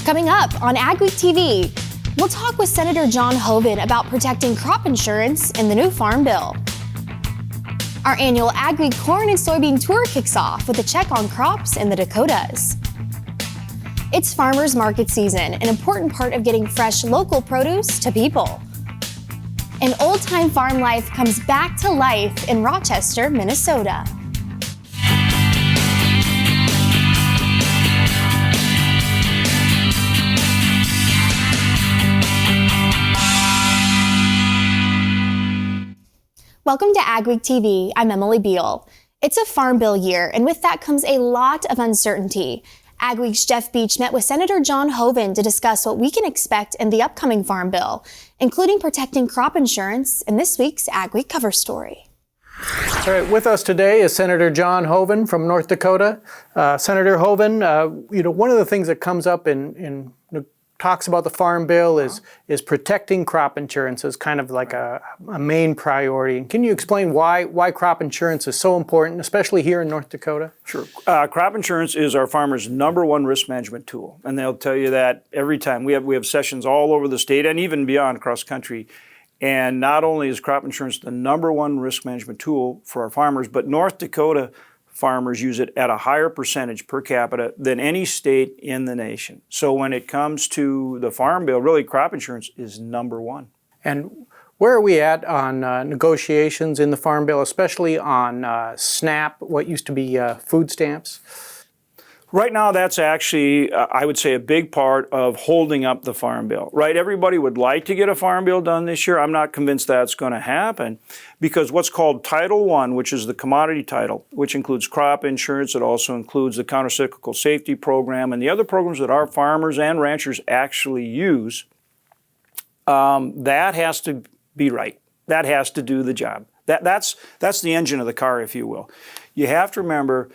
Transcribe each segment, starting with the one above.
Coming up on AgweekTV, we'll talk with Senator John Hoeven about protecting crop insurance in the new Farm Bill. Our annual AgWeek corn and soybean tour kicks off with a check on crops in the Dakotas. It's farmers market season, an important part of getting fresh local produce to people. And old-time farm life comes back to life in Rochester, Minnesota. Welcome to AgweekTV. I'm Emily Beal. It's a Farm Bill year, and with that comes a lot of uncertainty. AgWeek's Jeff Beach met with Senator John Hoeven to discuss what we can expect in the upcoming Farm Bill, including protecting crop insurance in this week's AgWeek cover story. All right, with us today is Senator John Hoeven from North Dakota. Senator Hoeven, one of the things that comes up in talks about the Farm Bill is protecting crop insurance as kind of like a main priority. And can you explain why crop insurance is so important, especially here in North Dakota? Sure. Crop insurance is our farmers' #1 risk management tool, and they'll tell you that every time. We have sessions all over the state and even beyond across country. And not only is crop insurance the #1 risk management tool for our farmers, but North Dakota farmers use it at a higher percentage per capita than any state in the nation. So when it comes to the Farm Bill, really crop insurance is #1. And where are we at on negotiations in the Farm Bill, especially on SNAP, what used to be food stamps? Right now, that's actually, I would say, a big part of holding up the Farm Bill, right? Everybody would like to get a Farm Bill done this year. I'm not convinced that's going to happen because what's called Title I, which is the commodity title, which includes crop insurance, it also includes the countercyclical safety program and the other programs that our farmers and ranchers actually use, that has to be right. That has to do the job. That's the engine of the car, if you will. You have to remember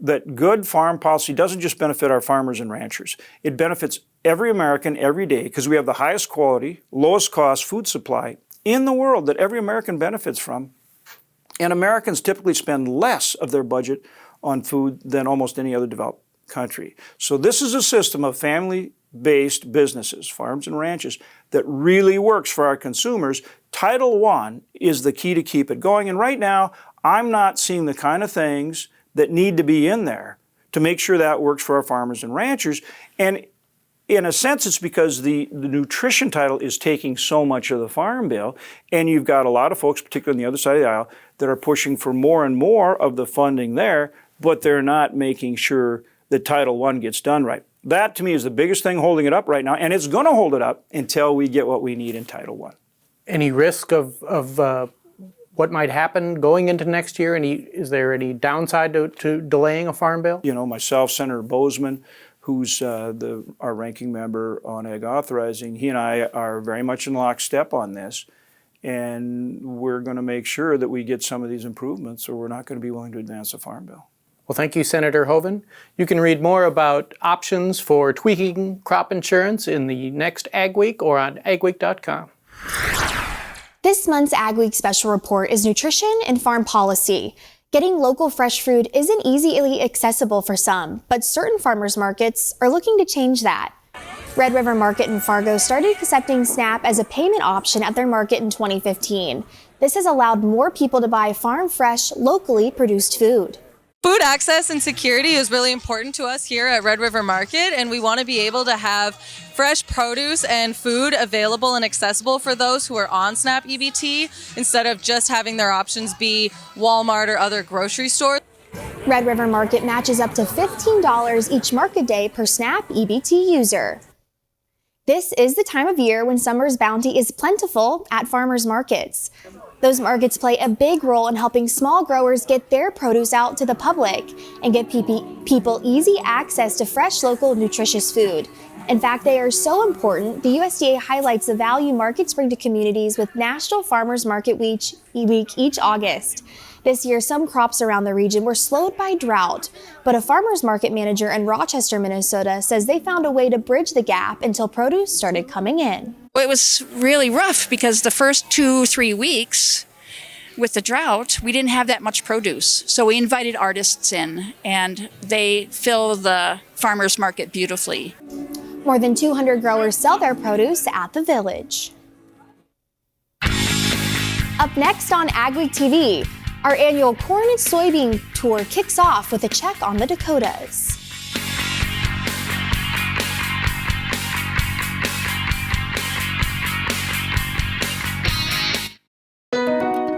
that good farm policy doesn't just benefit our farmers and ranchers. It benefits every American every day because we have the highest quality, lowest cost food supply in the world that every American benefits from. And Americans typically spend less of their budget on food than almost any other developed country. So this is a system of family-based businesses, farms and ranches, that really works for our consumers. Title I is the key to keep it going. And right now, I'm not seeing the kind of things that need to be in there to make sure that works for our farmers and ranchers. And in a sense, it's because the nutrition title is taking so much of the Farm Bill, and you've got a lot of folks, particularly on the other side of the aisle, that are pushing for more and more of the funding there, but they're not making sure that Title I gets done right. That, to me, is the biggest thing holding it up right now, and it's going to hold it up until we get what we need in Title I. Any risk of what might happen going into next year? Is there any downside to delaying a Farm Bill? You know, myself, Senator Bozeman, who's our ranking member on Ag Authorizing, he and I are very much in lockstep on this. And we're going to make sure that we get some of these improvements, or we're not going to be willing to advance the Farm Bill. Well, thank you, Senator Hoeven. You can read more about options for tweaking crop insurance in the next Ag Week or on agweek.com. This month's AgWeek special report is nutrition and farm policy. Getting local fresh food isn't easily accessible for some, but certain farmers markets are looking to change that. Red River Market in Fargo started accepting SNAP as a payment option at their market in 2015. This has allowed more people to buy farm fresh, locally produced food. Food access and security is really important to us here at Red River Market, and we want to be able to have fresh produce and food available and accessible for those who are on SNAP EBT instead of just having their options be Walmart or other grocery stores. Red River Market matches up to $15 each market day per SNAP EBT user. This is the time of year when summer's bounty is plentiful at farmers markets. Those markets play a big role in helping small growers get their produce out to the public and give people easy access to fresh, local, nutritious food. In fact, they are so important, the USDA highlights the value markets bring to communities with National Farmers Market Week each August. This year, some crops around the region were slowed by drought, but a farmers market manager in Rochester, Minnesota says they found a way to bridge the gap until produce started coming in. It was really rough because the first 2-3 weeks with the drought, we didn't have that much produce. So we invited artists in and they fill the farmers market beautifully. More than 200 growers sell their produce at the village. Up next on AgweekTV, our annual corn and soybean tour kicks off with a check on the Dakotas.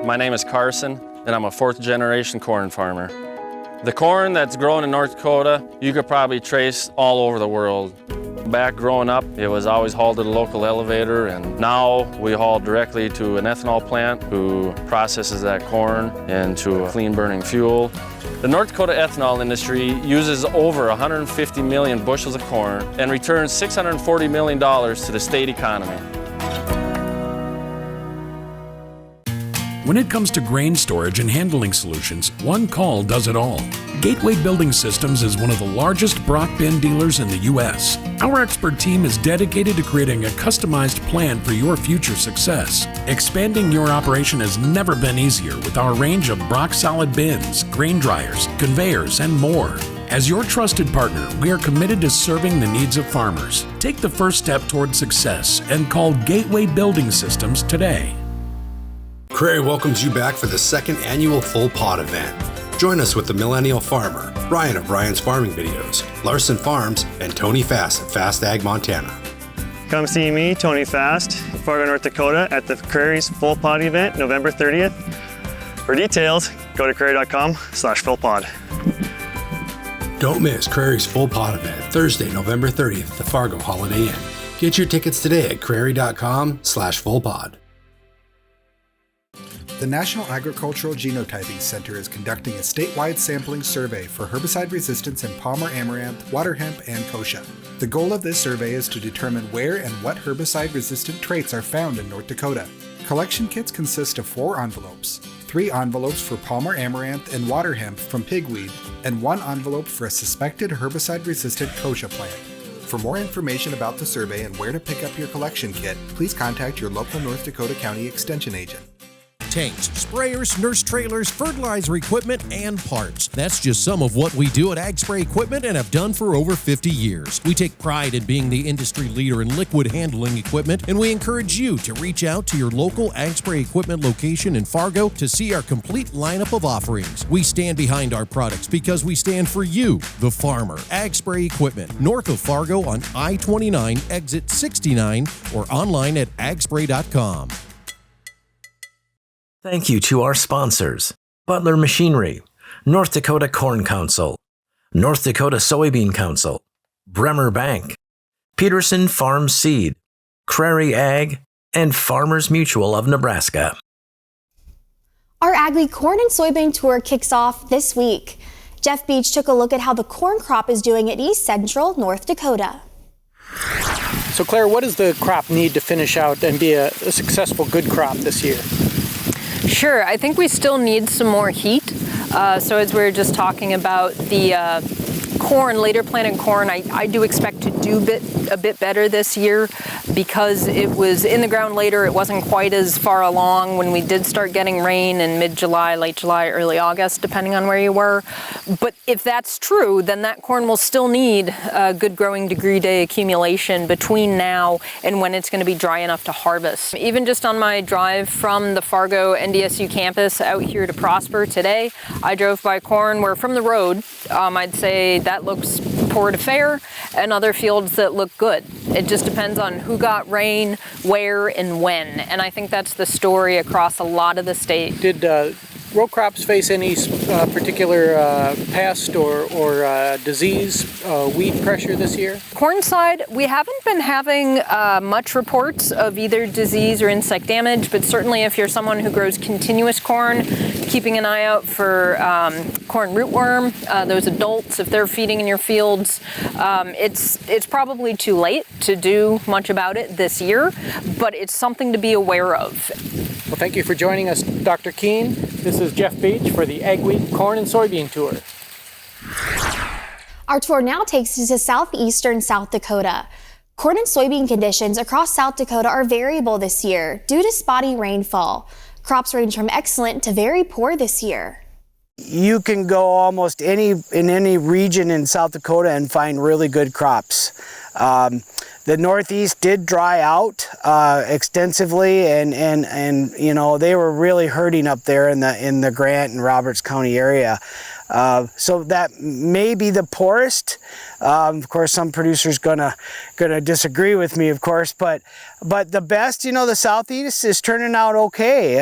My name is Carson, and I'm a fourth-generation corn farmer. The corn that's grown in North Dakota, you could probably trace all over the world. Back growing up, it was always hauled to the local elevator, and now we haul directly to an ethanol plant who processes that corn into a clean-burning fuel. The North Dakota ethanol industry uses over 150 million bushels of corn and returns $640 million to the state economy. When it comes to grain storage and handling solutions, one call does it all. Gateway Building Systems is one of the largest Brock bin dealers in the U.S. Our expert team is dedicated to creating a customized plan for your future success. Expanding your operation has never been easier with our range of Brock solid bins, grain dryers, conveyors, and more. As your trusted partner, we are committed to serving the needs of farmers. Take the first step toward success and call Gateway Building Systems today. Crary welcomes you back for the second annual Full Pod event. Join us with the Millennial Farmer, Brian of Brian's Farming Videos, Larson Farms, and Tony Fast at Fast Ag Montana. Come see me, Tony Fast, in Fargo, North Dakota at the Crary's Full Pod event, November 30th. For details, go to crary.com/fullpod. Don't miss Crary's Full Pod event, Thursday, November 30th at the Fargo Holiday Inn. Get your tickets today at crary.com/fullpod. The National Agricultural Genotyping Center is conducting a statewide sampling survey for herbicide resistance in Palmer amaranth, water hemp, and kochia. The goal of this survey is to determine where and what herbicide-resistant traits are found in North Dakota. Collection kits consist of 4 envelopes, 3 envelopes for Palmer amaranth and water hemp from pigweed, and 1 envelope for a suspected herbicide-resistant kochia plant. For more information about the survey and where to pick up your collection kit, please contact your local North Dakota County Extension agent. Tanks, sprayers, nurse trailers, fertilizer equipment, and parts. That's just some of what we do at Ag Spray Equipment and have done for over 50 years. We take pride in being the industry leader in liquid handling equipment, and we encourage you to reach out to your local Ag Spray Equipment location in Fargo to see our complete lineup of offerings. We stand behind our products because we stand for you, the farmer. Ag Spray Equipment, north of Fargo on I-29, exit 69, or online at agspray.com. Thank you to our sponsors: Butler Machinery, North Dakota Corn Council, North Dakota Soybean Council, Bremer Bank, Peterson Farm Seed, Crary Ag, and Farmers Mutual of Nebraska. Our AgWeek corn and soybean tour kicks off this week. Jeff Beach took a look at how the corn crop is doing at East Central North Dakota. So Claire, what does the crop need to finish out and be a successful good crop this year? Sure, I think we still need some more heat. So as we were just talking about the corn, later planted corn, I do expect to do a bit better this year because it was in the ground later. It wasn't quite as far along when we did start getting rain in mid-July, late July, early August, depending on where you were. But if that's true, then that corn will still need a good growing degree day accumulation between now and when it's going to be dry enough to harvest. Even just on my drive from the Fargo NDSU campus out here to Prosper today, I drove by corn where from the road, I'd say that looks poor to fair, and other fields that look good. It just depends on who got rain, where, and when. And I think that's the story across a lot of the state. Did row crops face any particular pest or disease, weed pressure this year? Corn side, we haven't been having much reports of either disease or insect damage, but certainly if you're someone who grows continuous corn, keeping an eye out for corn rootworm, those adults, if they're feeding in your fields, it's probably too late to do much about it this year, but it's something to be aware of. Well, thank you for joining us, Dr. Keene. This is Jeff Beach for the AgWeek Corn and Soybean Tour. Our tour now takes us to southeastern South Dakota. Corn and soybean conditions across South Dakota are variable this year due to spotty rainfall. Crops range from excellent to very poor this year. You can go almost in any region in South Dakota and find really good crops. The Northeast did dry out extensively, and you know, they were really hurting up there in the Grant and Roberts County area. So that may be the poorest. Of course, some producers gonna disagree with me, of course, but the best, you know, the Southeast is turning out okay.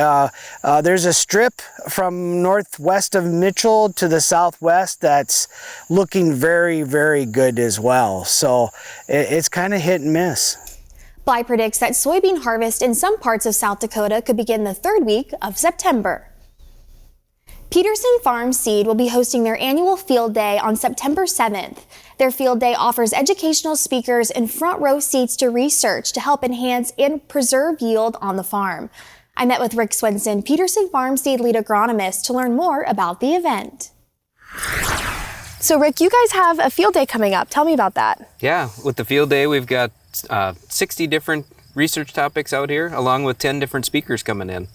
There's a strip from northwest of Mitchell to the southwest that's looking very, very good as well. So it's kind of hit and miss. Bly predicts that soybean harvest in some parts of South Dakota could begin the third week of September. Peterson Farm Seed will be hosting their annual field day on September 7th. Their field day offers educational speakers and front row seats to research to help enhance and preserve yield on the farm. I met with Rick Swenson, Peterson Farm Seed lead agronomist, to learn more about the event. So Rick, you guys have a field day coming up. Tell me about that. Yeah, with the field day, we've got 60 different research topics out here, along with 10 different speakers coming in.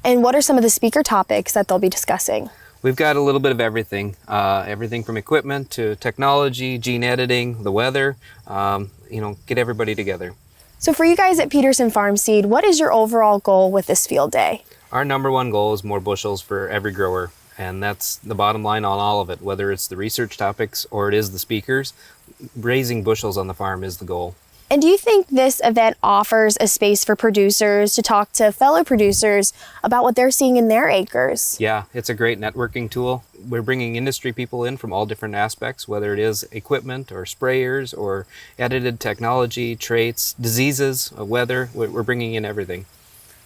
And what are some of the speaker topics that they'll be discussing? We've got a little bit of everything. Everything from equipment to technology, gene editing, the weather, you know, get everybody together. So for you guys at Peterson Farm Seed, what is your overall goal with this field day? Our number one goal is more bushels for every grower. And that's the bottom line on all of it, whether it's the research topics or it is the speakers. Raising bushels on the farm is the goal. And do you think this event offers a space for producers to talk to fellow producers about what they're seeing in their acres? Yeah, it's a great networking tool. We're bringing industry people in from all different aspects, whether it is equipment or sprayers or edited technology, traits, diseases, weather. We're bringing in everything.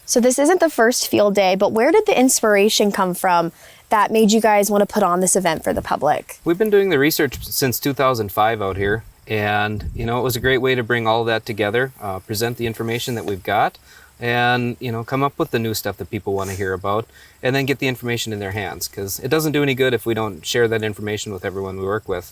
So this isn't the first field day, but where did the inspiration come from that made you guys want to put on this event for the public? We've been doing the research since 2005 out here. And, you know, it was a great way to bring all of that together, present the information that we've got, and, you know, come up with the new stuff that people want to hear about, and then get the information in their hands, because it doesn't do any good if we don't share that information with everyone we work with.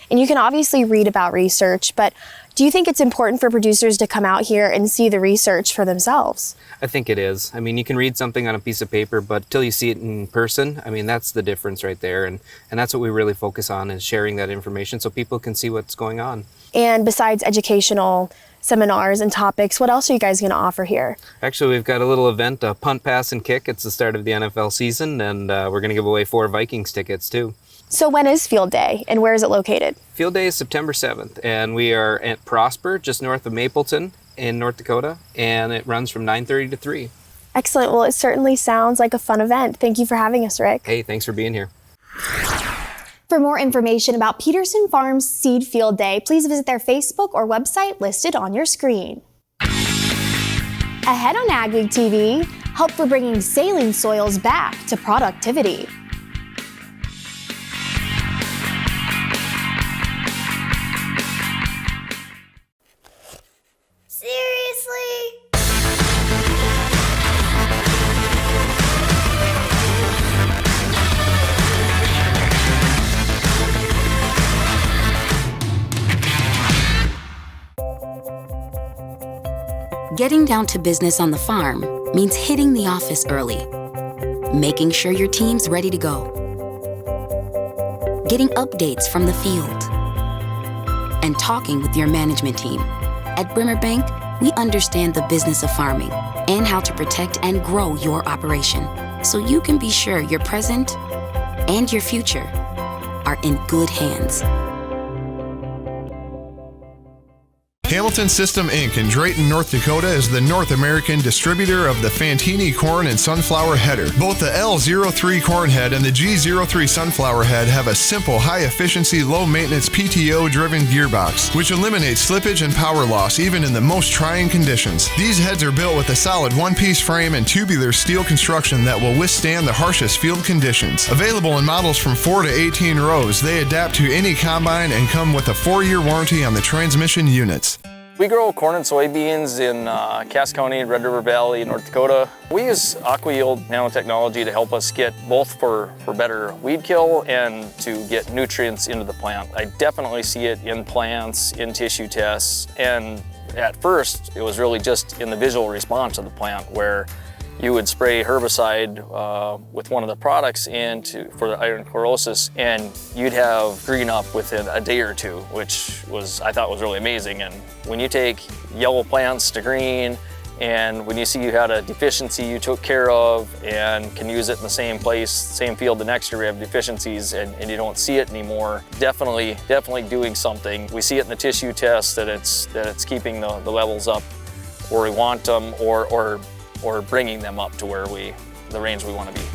And you can obviously read about research, but do you think it's important for producers to come out here and see the research for themselves? I think it is. I mean, you can read something on a piece of paper, but till you see it in person, I mean, that's the difference right there. And that's what we really focus on, is sharing that information so people can see what's going on. And besides educational seminars and topics, what else are you guys going to offer here? Actually, we've got a little event, punt, pass, and kick. It's the start of the NFL season, and we're going to give away 4 Vikings tickets, too. So when is Field Day, and where is it located? Field Day is September 7th, and we are at Prosper, just north of Mapleton in North Dakota, and it runs from 9:30 to 3. Excellent. Well, it certainly sounds like a fun event. Thank you for having us, Rick. Hey, thanks for being here. For more information about Peterson Farms Seed Field Day, please visit their Facebook or website listed on your screen. Ahead on AgWeek TV, help for bringing saline soils back to productivity. Seriously? Getting down to business on the farm means hitting the office early, making sure your team's ready to go, getting updates from the field, and talking with your management team. At Bremer Bank, we understand the business of farming and how to protect and grow your operation, so you can be sure your present and your future are in good hands. Hamilton System Inc. in Drayton, North Dakota is the North American distributor of the Fantini corn and sunflower header. Both the L03 corn head and the G03 sunflower head have a simple, high-efficiency, low-maintenance PTO-driven gearbox, which eliminates slippage and power loss even in the most trying conditions. These heads are built with a solid one-piece frame and tubular steel construction that will withstand the harshest field conditions. Available in models from 4 to 18 rows, they adapt to any combine and come with a 4-year warranty on the transmission units. We grow corn and soybeans in Cass County, Red River Valley, North Dakota. We use AgweekTV nanotechnology to help us get both for better weed kill and to get nutrients into the plant. I definitely see it in plants, in tissue tests, and at first it was really just in the visual response of the plant where you would spray herbicide with one of the products for the iron chlorosis, and you'd have green up within a day or two, which I thought was really amazing. And when you take yellow plants to green, and when you see you had a deficiency you took care of and can use it in the same place, same field the next year we have deficiencies and you don't see it anymore, definitely doing something. We see it in the tissue test that it's keeping the levels up where we want them, or bringing them up to where the range we want to be.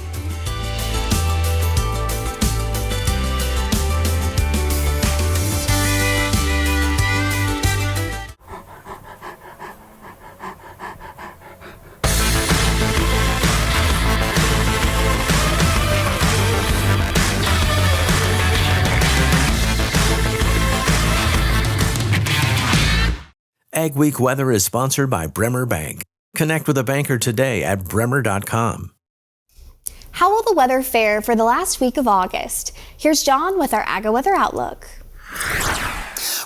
AgWeek Weather is sponsored by Bremer Bank. Connect with a banker today at bremer.com. How will the weather fare for the last week of August? Here's John with our AgWeather Outlook.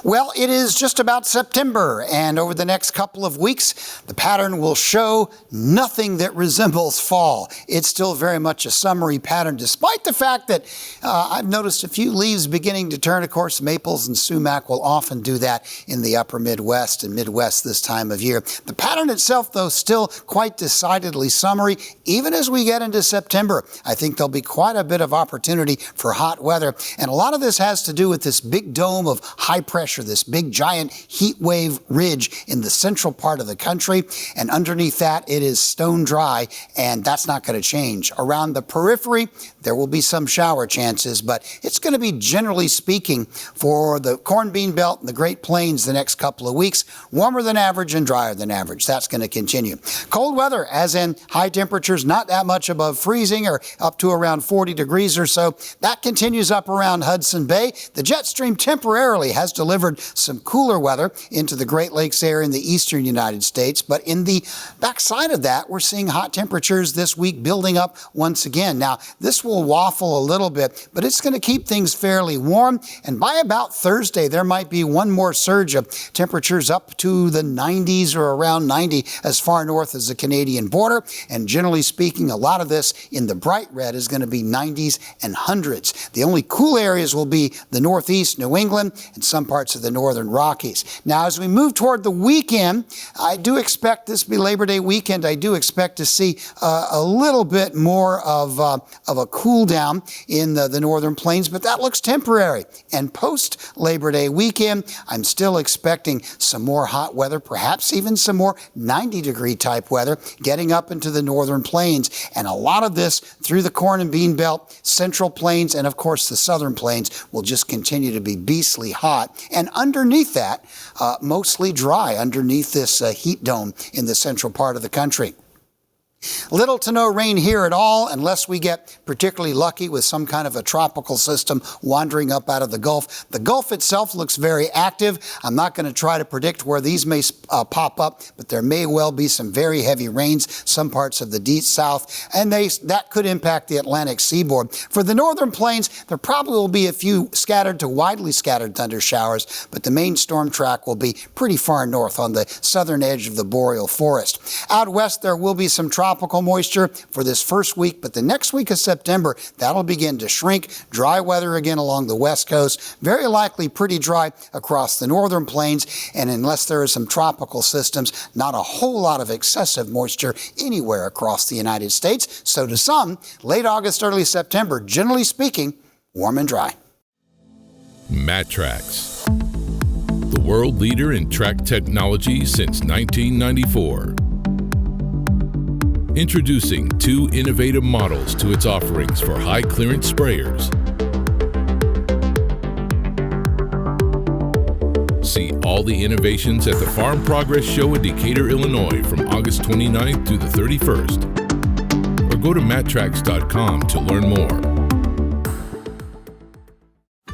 Well, it is just about September, and over the next couple of weeks, the pattern will show nothing that resembles fall. It's still very much a summery pattern, despite the fact that I've noticed a few leaves beginning to turn. Of course, maples and sumac will often do that in the upper Midwest and Midwest this time of year. The pattern itself, though, still quite decidedly summery. Even as we get into September, I think there'll be quite a bit of opportunity for hot weather, and a lot of this has to do with this big dome of high pressure, this big giant heat wave ridge in the central part of the country, and underneath that it is stone dry, and that's not going to change. Around the periphery there will be some shower chances, but it's going to be, generally speaking, for the corn bean belt and the Great Plains the next couple of weeks, warmer than average and drier than average. That's going to continue. Cold weather, as in high temperatures not that much above freezing or up to around 40 degrees or so, that continues up around Hudson Bay. The jet stream temporarily has delivered some cooler weather into the Great Lakes area in the eastern United States, but in the backside of that, we're seeing hot temperatures this week building up once again. Now, this will waffle a little bit, but it's going to keep things fairly warm, and by about Thursday, there might be one more surge of temperatures up to the 90s or around 90 as far north as the Canadian border, and generally speaking, a lot of this in the bright red is going to be 90s and hundreds. The only cool areas will be the northeast, New England, and some parts of the northern Rockies. Now, as we move toward the weekend, I do expect this to be Labor Day weekend. I do expect to see a little bit more of a cool down in the northern plains, but that looks temporary. And post Labor Day weekend, I'm still expecting some more hot weather, perhaps even some more 90-degree type weather getting up into the northern plains. And a lot of this through the corn and bean belt, central plains, and of course the southern plains will just continue to be beastly hot. And underneath that, mostly dry underneath this heat dome in the central part of the country. Little to no rain here at all unless we get particularly lucky with some kind of a tropical system wandering up out of the Gulf. The Gulf itself looks very active. I'm not going to try to predict where these may pop up, but there may well be some very heavy rains, some parts of the deep south, and that could impact the Atlantic seaboard. For the northern plains, there probably will be a few scattered to widely scattered thunder showers, but the main storm track will be pretty far north on the southern edge of the boreal forest. Out west, there will be some tropical moisture for this first week, but the next week of September, that'll begin to shrink. Dry weather again along the west coast, very likely pretty dry across the northern plains, and unless there are some tropical systems, not a whole lot of excessive moisture anywhere across the United States. So to some, late August, early September, generally speaking, warm and dry. Matrax, the world leader in track technology since 1994. Introducing two innovative models to its offerings for high-clearance sprayers. See all the innovations at the Farm Progress Show in Decatur, Illinois from August 29th through the 31st. Or go to matrax.com to learn more.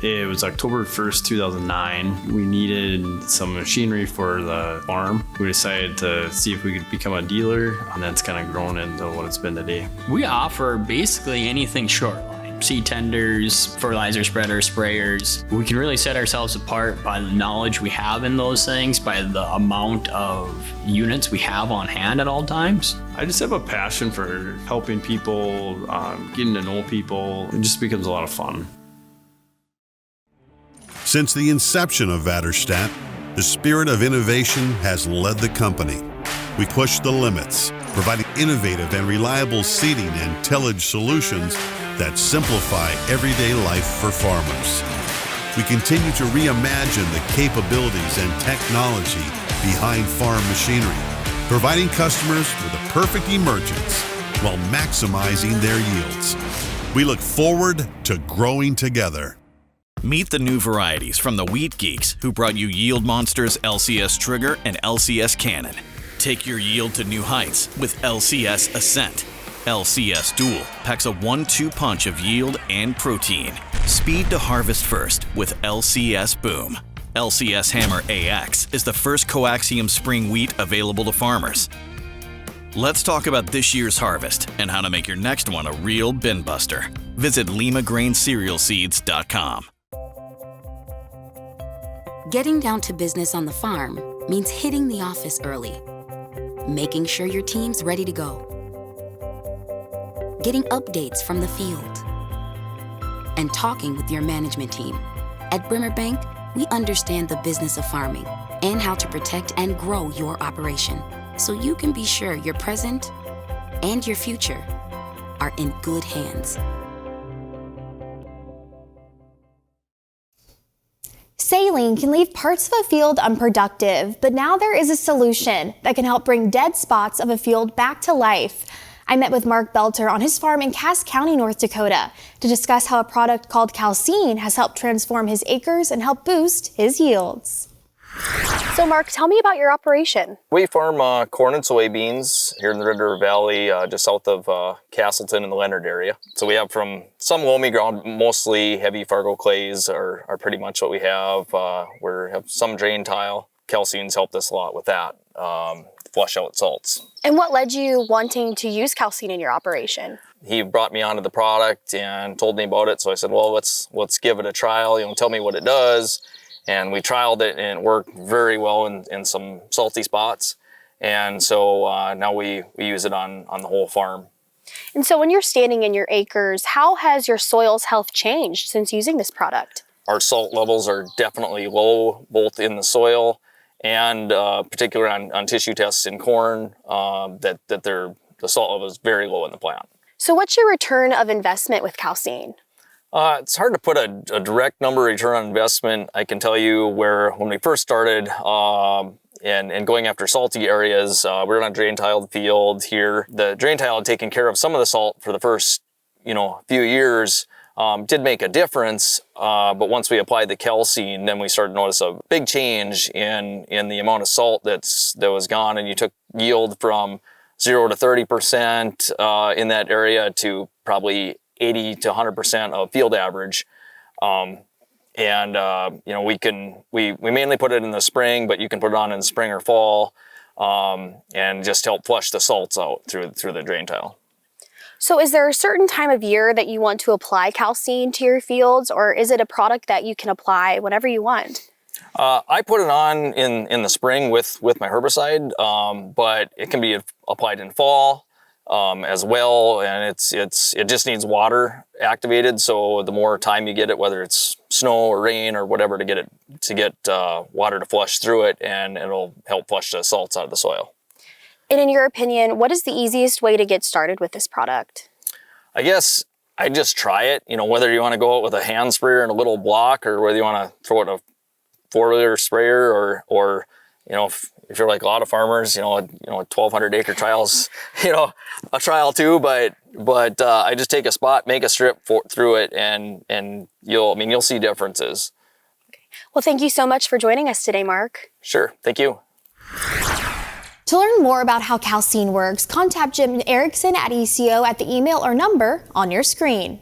It was October 1st, 2009. We needed some machinery for the farm. We decided to see if we could become a dealer, and that's kind of grown into what it's been today. We offer basically anything short line. seed tenders, fertilizer spreaders, sprayers. We can really set ourselves apart by the knowledge we have in those things, by the amount of units we have on hand at all times. I just have a passion for helping people, getting to know people. It just becomes a lot of fun. Since the inception of Vatterstadt, the spirit of innovation has led the company. We push the limits, providing innovative and reliable seeding and tillage solutions that simplify everyday life for farmers. We continue to reimagine the capabilities and technology behind farm machinery, providing customers with a perfect emergence while maximizing their yields. We look forward to growing together. Meet the new varieties from the Wheat Geeks, who brought you Yield Monsters LCS Trigger and LCS Cannon. Take your yield to new heights with LCS Ascent. LCS Dual packs a 1-2 punch of yield and protein. Speed to harvest first with LCS Boom. LCS Hammer AX is the first coaxium spring wheat available to farmers. Let's talk about this year's harvest and how to make your next one a real bin buster. Visit limagraincerealseeds.com. Getting down to business on the farm means hitting the office early, making sure your team's ready to go, getting updates from the field, and talking with your management team. At Bremer Bank, we understand the business of farming and how to protect and grow your operation, so you can be sure your present and your future are in good hands. Saline can leave parts of a field unproductive, but now there is a solution that can help bring dead spots of a field back to life. I met with Mark Belter on his farm in Cass County, North Dakota, to discuss how a product called calcine has helped transform his acres and help boost his yields. So Mark, tell me about your operation. We farm corn and soybeans here in the Red River Valley, just south of Castleton in the Leonard area. So we have from some loamy ground, mostly heavy Fargo clays are pretty much what we have. We have some drain tile. Calcine's helped us a lot with that, flush out salts. And what led you wanting to use calcine in your operation? He brought me onto the product and told me about it. So I said, well, let's give it a trial. Tell me what it does. And we trialed it, and it worked very well in some salty spots. And so now we use it on the whole farm. And so when you're standing in your acres, how has your soil's health changed since using this product? Our salt levels are definitely low, both in the soil and particularly on tissue tests in corn, the salt level is very low in the plant. So what's your return of investment with calcine? It's hard to put a direct number return on investment. I can tell you when we first started and going after salty areas, we were on a drain tiled field here. The drain tile had taken care of some of the salt for the first few years, did make a difference, but once we applied the calcine, then we started to notice a big change in the amount of salt that was gone, and you took yield from 0 to 30% in that area to probably 80 to 100% of field average. We mainly put it in the spring, but you can put it on in the spring or fall, and just help flush the salts out through the drain tile. So is there a certain time of year that you want to apply calcine to your fields, or is it a product that you can apply whenever you want? I put it on in the spring with my herbicide, but it can be applied in fall as well, and it just needs water activated. So the more time you get it, whether it's snow or rain or whatever, to get water to flush through it, and it'll help flush the salts out of the soil. And in your opinion, what is the easiest way to get started with this product? I guess I just try it. Whether you want to go out with a hand sprayer and a little block, or whether you want to throw it in a 4-liter sprayer, or if you're like a lot of farmers, a 1,200 acre trials, a trial too. But I just take a spot, make a strip through it, and you'll see differences. Okay. Well, thank you so much for joining us today, Mark. Sure, thank you. To learn more about how calcine works, contact Jim Erickson at ECO at the email or number on your screen.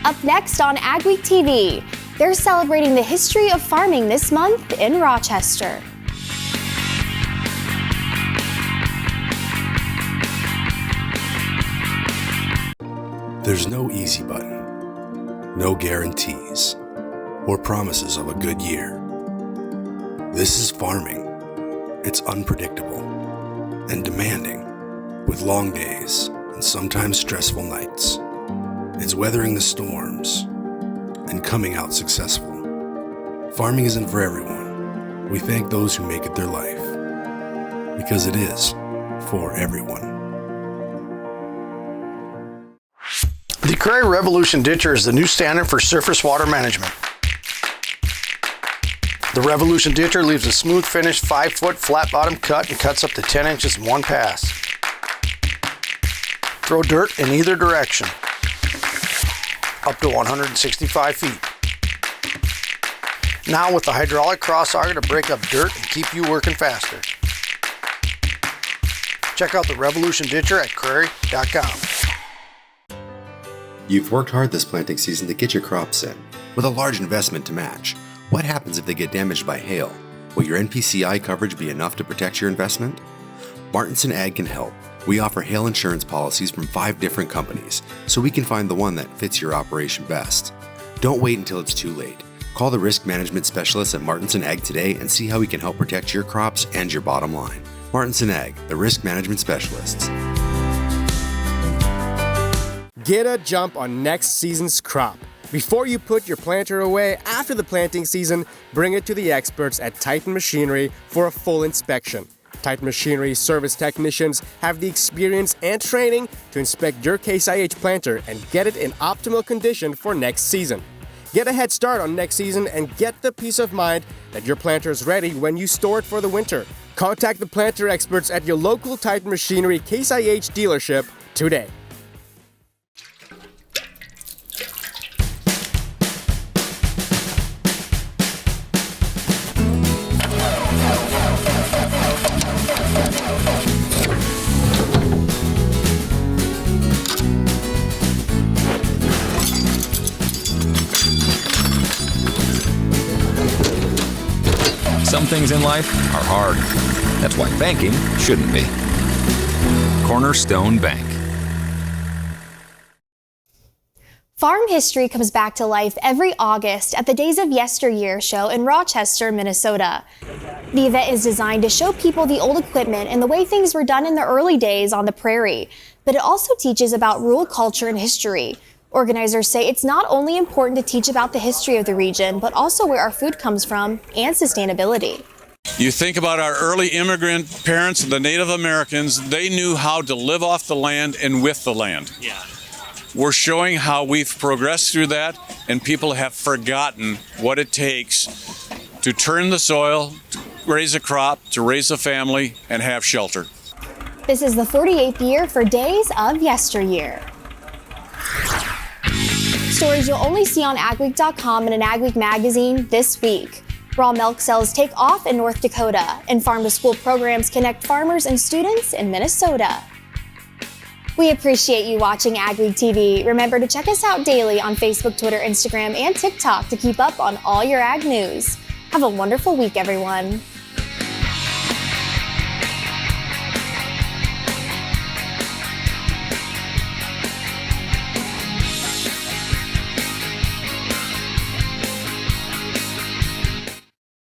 Up next on AgweekTV, they're celebrating the history of farming this month in Rochester. There's no easy button, no guarantees, or promises of a good year. This is farming. It's unpredictable and demanding, with long days and sometimes stressful nights. It's weathering the storms and coming out successful. Farming isn't for everyone. We thank those who make it their life, because it is for everyone. The Prairie Revolution Ditcher is the new standard for surface water management. The Revolution Ditcher leaves a smooth finished 5-foot flat bottom cut and cuts up to 10 inches in one pass. Throw dirt in either direction, up to 165 feet. Now with the hydraulic cross auger to break up dirt and keep you working faster. Check out the Revolution Ditcher at prairie.com. You've worked hard this planting season to get your crops in, with a large investment to match. What happens if they get damaged by hail? Will your NPCI coverage be enough to protect your investment? Martinson Ag can help. We offer hail insurance policies from 5 different companies, so we can find the one that fits your operation best. Don't wait until it's too late. Call the risk management specialists at Martinson Ag today and see how we can help protect your crops and your bottom line. Martinson Ag, the risk management specialists. Get a jump on next season's crop. Before you put your planter away after the planting season, bring it to the experts at Titan Machinery for a full inspection. Titan Machinery service technicians have the experience and training to inspect your Case IH planter and get it in optimal condition for next season. Get a head start on next season and get the peace of mind that your planter is ready when you store it for the winter. Contact the planter experts at your local Titan Machinery Case IH dealership today. Some things in life are hard. That's why banking shouldn't be. Cornerstone Bank. Farm history comes back to life every August at the Days of Yesteryear show in Rochester, Minnesota. The event is designed to show people the old equipment and the way things were done in the early days on the prairie, but it also teaches about rural culture and history. Organizers say it's not only important to teach about the history of the region, but also where our food comes from and sustainability. You think about our early immigrant parents, the Native Americans, they knew how to live off the land and with the land. Yeah. We're showing how we've progressed through that, and people have forgotten what it takes to turn the soil, to raise a crop, to raise a family, and have shelter. This is the 48th year for Days of Yesteryear. Stories you'll only see on AgweekTV and an AgWeek magazine this week. Raw milk sales take off in North Dakota, and farm-to-school programs connect farmers and students in Minnesota. We appreciate you watching AgWeek TV. Remember to check us out daily on Facebook, Twitter, Instagram, and TikTok to keep up on all your ag news. Have a wonderful week, everyone.